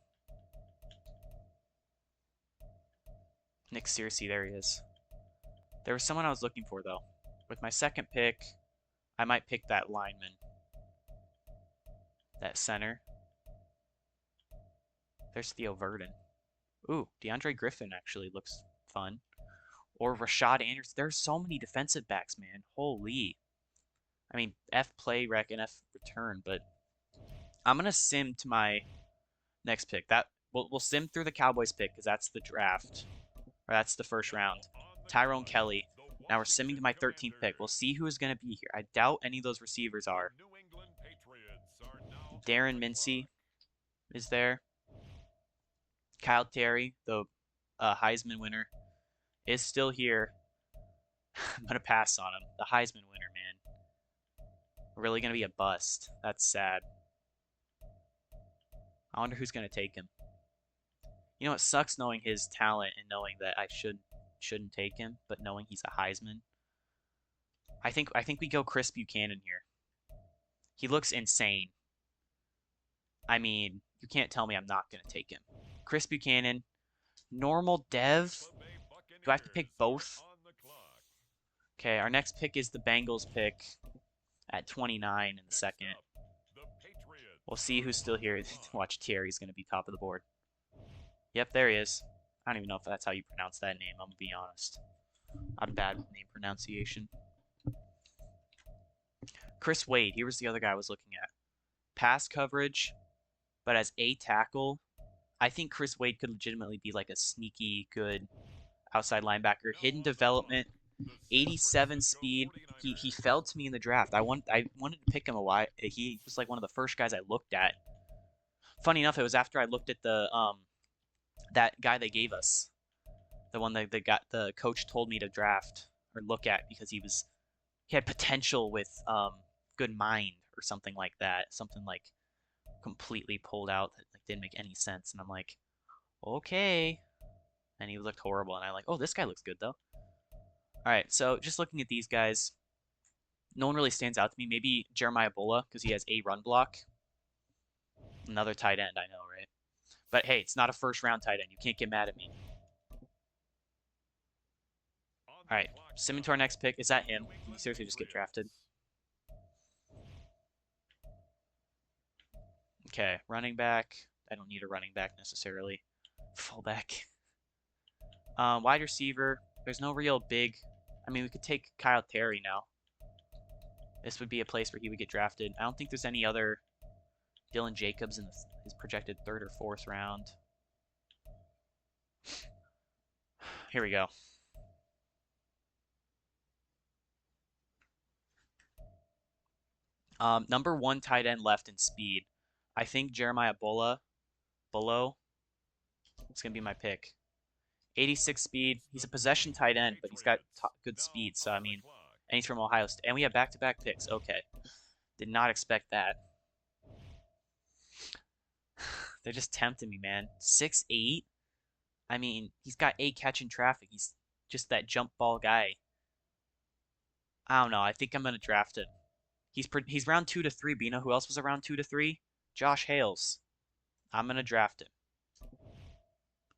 Speaker 1: Nick Searcy, there he is. There was someone I was looking for, though. With my second pick, I might pick that lineman. That center. There's Theo Verdon. Ooh, DeAndre Griffin actually looks fun. Or Rashad Anderson. There's so many defensive backs, man. Holy. I mean, F play rec and F return, but I'm going to sim to my next pick. We'll sim through the Cowboys pick because that's the draft. Or that's the first round. Tyrone Kelly. Now we're simming to my 13th pick. We'll see who is going to be here. I doubt any of those receivers are. Darren Mincy is there. Kyle Terry, the Heisman winner, is still here. I'm going to pass on him. The Heisman winner, man. Really going to be a bust. That's sad. I wonder who's going to take him. You know, it sucks knowing his talent and knowing that I shouldn't take him, but knowing he's a Heisman. I think we go Chris Buchanan here. He looks insane. I mean, you can't tell me I'm not gonna take him. Chris Buchanan, normal dev.
Speaker 2: Tampa Bay
Speaker 1: Do I have to pick
Speaker 2: Buccaneers are
Speaker 1: both?
Speaker 2: on the clock.
Speaker 1: Okay, our next pick is the Bengals pick at 29 in the
Speaker 2: Next
Speaker 1: second.
Speaker 2: up, the Patriots
Speaker 1: We'll see
Speaker 2: are
Speaker 1: who's still
Speaker 2: on the
Speaker 1: here.
Speaker 2: clock.
Speaker 1: Watch, Thierry's gonna be top of the board. Yep, there he is. I don't even know if that's how you pronounce that name. I'm gonna be honest. I'm bad with name pronunciation. Chris Wade. Here was the other guy I was looking at. Pass coverage, but as a tackle, I think Chris Wade could legitimately be like a sneaky good outside linebacker.
Speaker 2: Now
Speaker 1: Hidden
Speaker 2: on the hook,
Speaker 1: development,
Speaker 2: the San
Speaker 1: 87
Speaker 2: Francisco
Speaker 1: speed. He
Speaker 2: 49ers.
Speaker 1: fell to me in the draft. I wanted to pick him a while. He was like one of the first guys I looked at. Funny enough, it was after I looked at the that guy they gave us, the one that the coach told me to draft or look at because he had potential with good mind or something like that. Something like completely pulled out that like didn't make any sense. And I'm like, okay. And he looked horrible. And I'm like, oh, this guy looks good though. All right, so just looking at these guys, no one really stands out to me. Maybe Jeremiah Bulla because he has a run block. Another tight end, I know, right? But hey, it's not a first round tight end. You can't get mad at me.
Speaker 2: On
Speaker 1: All
Speaker 2: the
Speaker 1: right,
Speaker 2: clock
Speaker 1: simming to our
Speaker 2: now,
Speaker 1: next pick. Is that
Speaker 2: the
Speaker 1: him?
Speaker 2: New
Speaker 1: Did he
Speaker 2: England
Speaker 1: seriously just get drafted?
Speaker 2: Patriots.
Speaker 1: Okay, running back. I don't need a running back necessarily. Fullback. Wide receiver. There's no real big. I mean, we could take Kyle Terry now. This would be a place where he would get drafted. I don't think there's any other Dylan Jacobs in his projected third or fourth round. Here we go. Number one tight end left in speed. I think Jeremiah Bullo, is going to be my pick. 86 speed. He's a possession tight end, but he's got
Speaker 2: Patriots
Speaker 1: good
Speaker 2: now
Speaker 1: speed. So, I
Speaker 2: on the
Speaker 1: mean,
Speaker 2: clock.
Speaker 1: and he's from Ohio State. And we have back to back picks. Okay. Did not expect that. They're just tempting me, man. 6'8"? I mean, he's got a catch in traffic. He's just that jump ball guy. I don't know. I think I'm going to draft him. He's round 2 to 3, but you know who else was around 2 to 3? Josh Hales. I'm gonna draft him.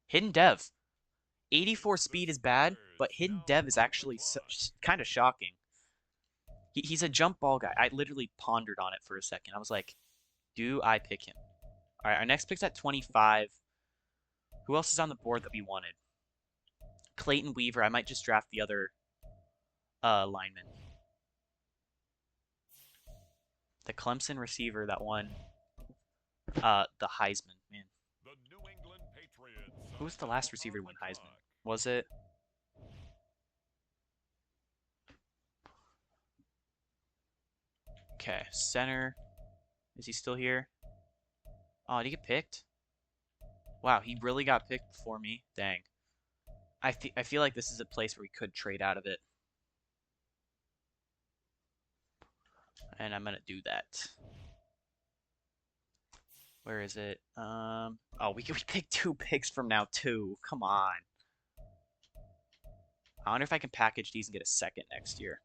Speaker 1: Hidden Dev. 84
Speaker 2: The
Speaker 1: speed is bad, but
Speaker 2: Steelers
Speaker 1: Hidden
Speaker 2: now
Speaker 1: Dev is
Speaker 2: on the
Speaker 1: actually
Speaker 2: clock.
Speaker 1: kind of shocking. He's a jump ball guy. I literally pondered on it for a second. I was like, do I pick him? All right, our next pick's at 25. Who else is on the board that we wanted? Clayton Weaver. I might just draft the other lineman. The Clemson receiver that won the Heisman. Man,
Speaker 2: The New England Patriots
Speaker 1: who
Speaker 2: are
Speaker 1: was the
Speaker 2: now
Speaker 1: last receiver
Speaker 2: on
Speaker 1: to
Speaker 2: the
Speaker 1: win Heisman?
Speaker 2: clock.
Speaker 1: Was it? Okay, center. Is he still here? Oh, did he get picked? Wow, he really got picked before me. Dang. I feel like this is a place where we could trade out of it. And I'm gonna do that. Where is it? Oh, we picked 2 picks from now too. Come on. I wonder if I can package these and get a second next year.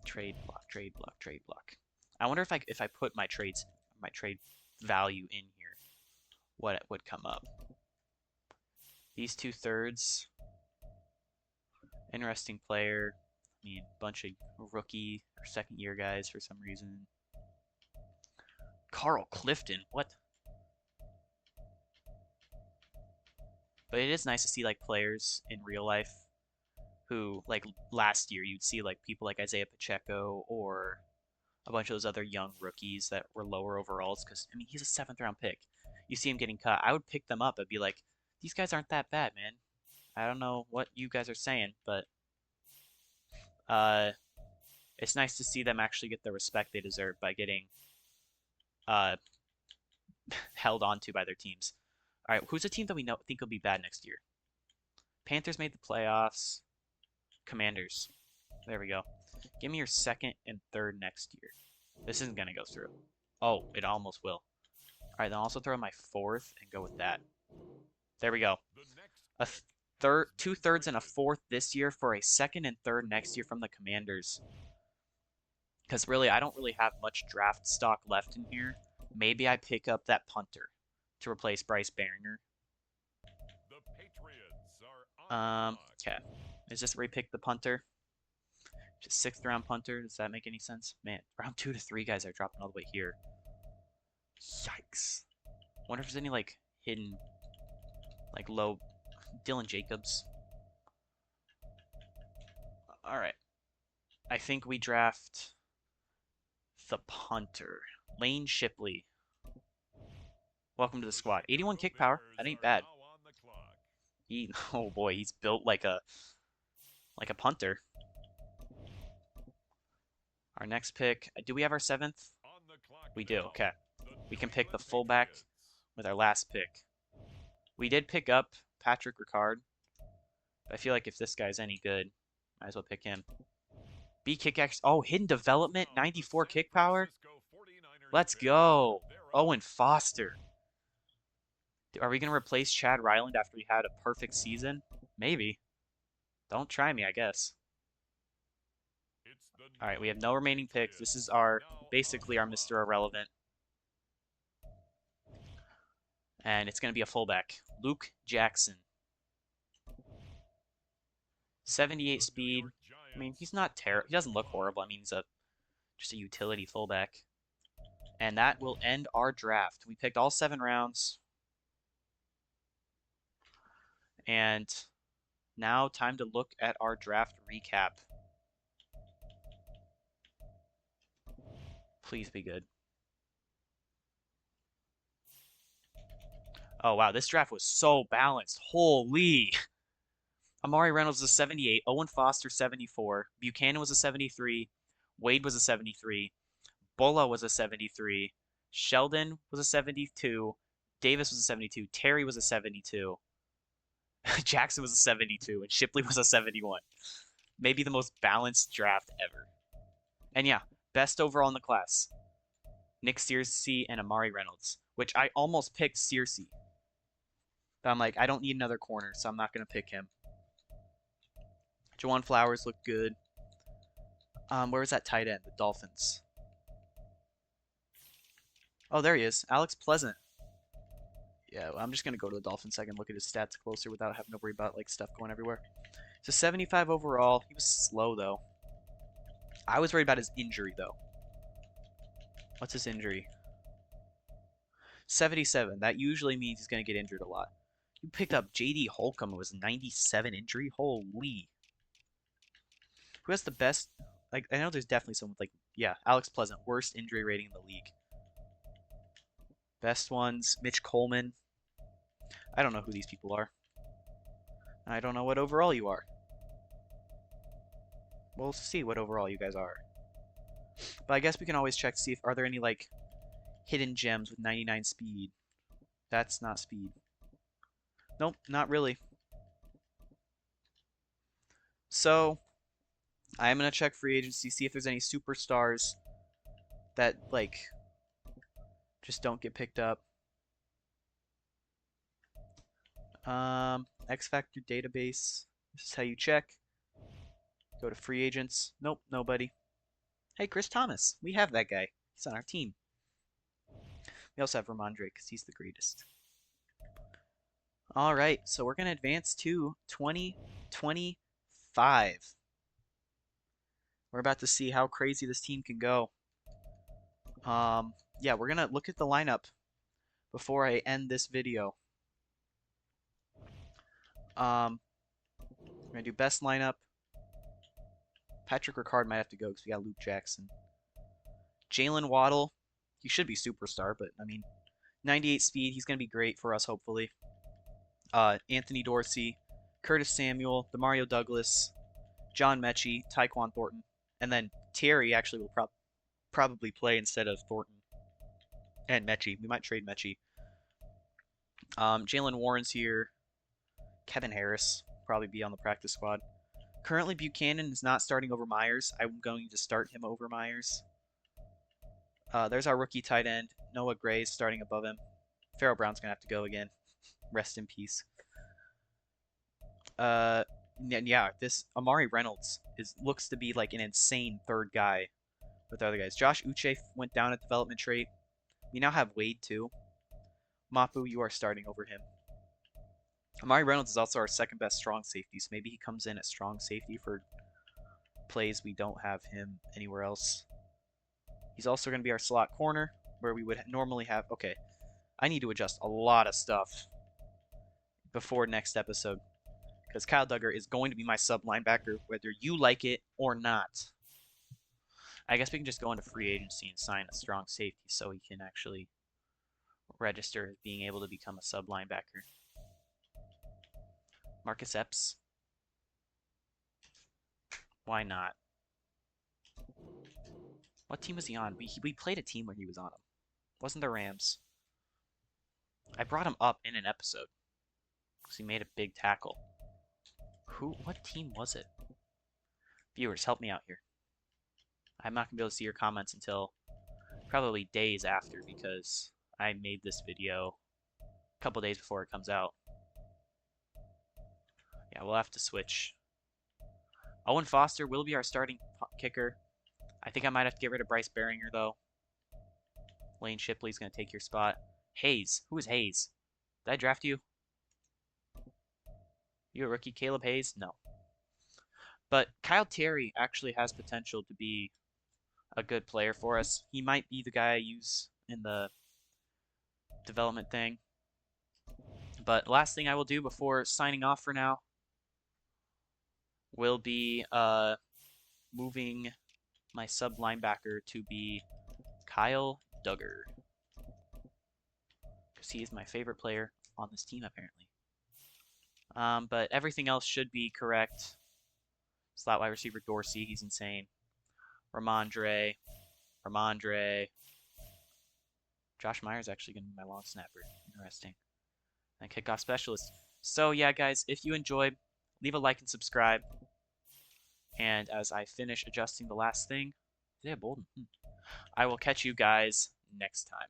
Speaker 1: Trade block, trade block, trade block. I wonder if I put my trade value in here, what it would come up. These 2/3. Interesting player. I mean, bunch of rookie or second year guys for some reason. Carl Clifton, what? But it is nice to see like players in real life who, like last year, you'd see like people like Isaiah Pacheco or a bunch of those other young rookies that were lower overalls. Because I mean, he's a seventh round pick. You see him getting cut. I would pick them up. I'd be like, these guys aren't that bad, man. I don't know what you guys are saying, but uh, it's nice to see them actually get the respect they deserve by getting uh held onto by their teams. All right, who's a team that we know think will be bad next year? Panthers made the playoffs. Commanders. There we go. Give me your second and third next year. This isn't gonna go through. Oh, it almost will. All right, then I'll also throw in my fourth and go with that. There we go.
Speaker 2: The next
Speaker 1: A
Speaker 2: pick
Speaker 1: third,
Speaker 2: has been
Speaker 1: 2/3 and a
Speaker 2: traded.
Speaker 1: fourth this year for a second and third next year from the Commanders. Because really, I don't really have much draft stock left in here. Maybe I pick up that punter to replace Bryce Baringer.
Speaker 2: The Patriots are on the clock.
Speaker 1: Okay. Is this where we pick the punter? Just sixth round punter. Does that make any sense? Man, round 2 to 3 guys are dropping all the way here. Yikes. Wonder if there's any like hidden, like low Dylan Jacobs. All right. I think we draft the punter, Lane Shipley. Welcome to the
Speaker 2: The
Speaker 1: squad. 81
Speaker 2: Chicago
Speaker 1: kick power.
Speaker 2: Bears
Speaker 1: That ain't
Speaker 2: are
Speaker 1: bad.
Speaker 2: now on the clock.
Speaker 1: Oh boy, he's built like a punter. Our next pick. Do we have our seventh?
Speaker 2: On the clock
Speaker 1: We do.
Speaker 2: now,
Speaker 1: Okay.
Speaker 2: the
Speaker 1: We
Speaker 2: New
Speaker 1: can pick the
Speaker 2: England
Speaker 1: fullback
Speaker 2: Patriots.
Speaker 1: with our last pick. We did pick up Patrick Ricard. But I feel like if this guy's any good, might as well pick him. B kick X. Oh, hidden development,
Speaker 2: Now, the
Speaker 1: 94
Speaker 2: San
Speaker 1: kick power.
Speaker 2: Francisco 49ers
Speaker 1: Let's
Speaker 2: pick.
Speaker 1: go.
Speaker 2: They're on
Speaker 1: Owen Foster. Are we going to replace Chad Ryland after he had a perfect season? Maybe. Don't try me, I guess.
Speaker 2: It's the
Speaker 1: All right,
Speaker 2: New
Speaker 1: we have no
Speaker 2: England
Speaker 1: remaining picks. This is
Speaker 2: Patriots,
Speaker 1: our
Speaker 2: now
Speaker 1: basically
Speaker 2: on
Speaker 1: our
Speaker 2: the clock.
Speaker 1: Mr. Irrelevant. And it's going to be a fullback. Luke Jackson. 78
Speaker 2: The New
Speaker 1: speed.
Speaker 2: York
Speaker 1: I mean,
Speaker 2: Giants
Speaker 1: he's not terrible.
Speaker 2: on
Speaker 1: He
Speaker 2: the
Speaker 1: doesn't look
Speaker 2: clock.
Speaker 1: horrible. I mean, he's just a utility fullback. And that will end our draft. We picked all 7 rounds. And now time to look at our draft recap. Please be good. Oh, wow. This draft was so balanced. Holy. Amari Reynolds was a 78. Owen Foster, 74. Buchanan was a 73. Wade was a 73. Bulla was a 73. Sheldon was a 72. Davis was a 72. Terry was a 72. Jackson was a 72. And Shipley was a 71. Maybe the most balanced draft ever. And yeah, best overall in the class. Nick Searcy and Amari Reynolds, which I almost picked Searcy. But I'm like, I don't need another corner, so I'm not going to pick him. Jawan Flowers looked good. Where was that tight end? The Dolphins. Oh, there he is. Alex Pleasant. Yeah, well, I'm just going to go to the Dolphins so I can look at his stats closer without having to worry about like stuff going everywhere. So 75 overall. He was slow, though. I was worried about his injury, though. What's his injury? 77. That usually means he's going to get injured a lot. You picked up J.D. Holcomb. It was 97 injury. Holy. Who has the best? Like, I know there's definitely someone with, like, yeah, Alex Pleasant. Worst injury rating in the league. Best ones, Mitch Coleman. I don't know who these people are. I don't know what overall you are. We'll see what overall you guys are. But I guess we can always check to see if are there any like hidden gems with 99 speed. That's not speed. Nope, not really. So I am gonna check free agency, see if there's any superstars that like just don't get picked up. X Factor database. This is how you check. Go to free agents. Nope, nobody. Hey, Chris Thomas. We have that guy. He's on our team. We also have Ramondre because he's the greatest. All right, so we're going to advance to 2025. We're about to see how crazy this team can go. Yeah, we're going to look at the lineup before I end this video. We're going to do best lineup. Patrick Ricard might have to go because we got Luke Jackson. Jalen Waddle, he should be superstar, but I mean, 98 speed, he's going to be great for us, hopefully. Anthony Dorsey, Curtis Samuel, Demario Douglas, John Mechie, Tyquan Thornton, and then Terry actually will probably play instead of Thornton and Mechie. We might trade Mechie. Jalen Warren's here. Kevin Harris probably be on the practice squad. Currently, Buchanan is not starting over Myers. I'm going to start him over Myers. There's our rookie tight end. Noah Gray's starting above him. Pharaoh Brown's going to have to go again. Rest in peace. Uh, yeah, this Amari Reynolds looks to be like an insane third guy with the other guys. Josh Uche went down at development trait. We now have Wade too. Mapu, you are starting over him. Amari Reynolds is also our second best strong safety, so maybe he comes in at strong safety for plays we don't have him anywhere else. He's also going to be our slot corner, where we would normally have... Okay, I need to adjust a lot of stuff before next episode, because Kyle Duggar is going to be my sub linebacker, whether you like it or not. I guess we can just go into free agency and sign a strong safety so he can actually register as being able to become a sub linebacker. Marcus Epps. Why not? What team was he on? We played a team where he was on him. Wasn't the Rams? I brought him up in an episode because he made a big tackle. What team was it? Viewers, help me out here. I'm not going to be able to see your comments until probably days after because I made this video a couple days before it comes out. Yeah, we'll have to switch. Owen Foster will be our starting kicker. I think I might have to get rid of Bryce Baringer, though. Lane Shipley's going to take your spot. Hayes. Who is Hayes? Did I draft you? You a rookie? Caleb Hayes? No. But Kyle Terry actually has potential to be a good player for us. He might be the guy I use in the development thing. But last thing I will do before signing off for now will be moving my sub linebacker to be Kyle Duggar. Because he is my favorite player on this team, apparently. But everything else should be correct. Slot wide receiver Dorsey, he's insane. Ramondre. Josh Myers actually going to be my long snapper. Interesting. And kickoff specialist. So yeah, guys, if you enjoyed, leave a like and subscribe. And as I finish adjusting the last thing, is it a Bolden? I will catch you guys next time.